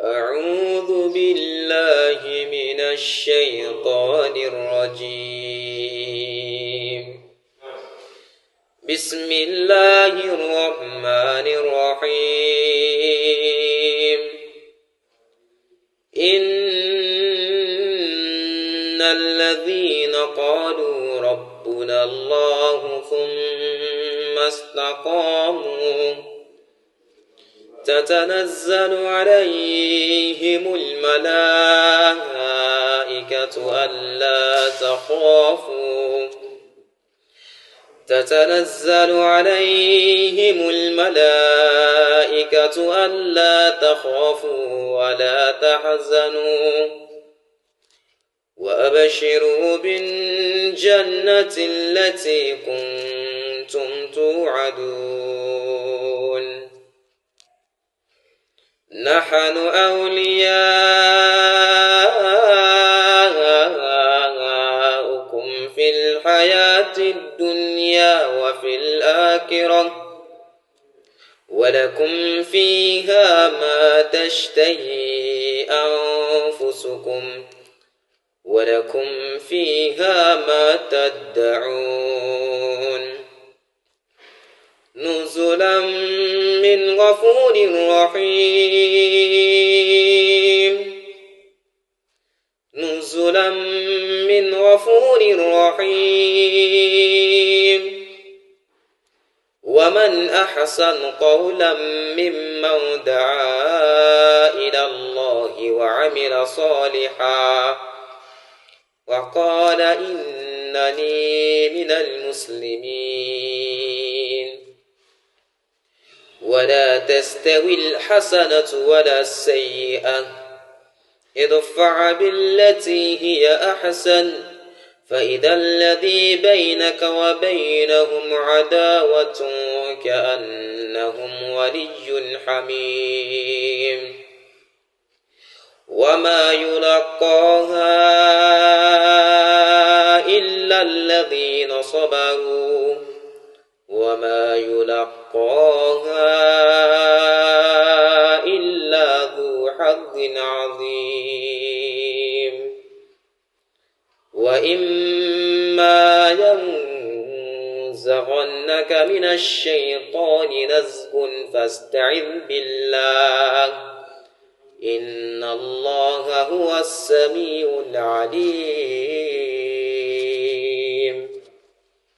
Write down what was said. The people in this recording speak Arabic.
أعوذ بالله من الشيطان الرجيم. بسم الله الرحمن الرحيم. إن الذين قالوا ربنا الله ثم استقاموا تتنزل عليهم الملائكة ألا تخافوا ولا تحزنوا وأبشروا بالجنة التي كنتم توعدون. نحن أولياؤكم في الحياة الدنيا وفي الآخرة ولكم فيها ما تشتهي أنفسكم ولكم فيها ما تدعون. نزلا من غفور رحيم. نزلا من غفور رحيم. ومن أحسن قولا ممن دعا إلى الله وعمل صالحا وقال إنني من المسلمين. ولا تستوي الحسنة ولا السيئة ادفع بالتي هي أحسن فإذا الذي بينك وبينهم عداوة كأنهم ولي حميم. وما يلقاها إلا الذين صبروا وما يلقاها إلا ذو حظ عظيم. وإما ينزغنك من الشيطان نزغ فاستعذ بالله إن الله هو السميع العليم.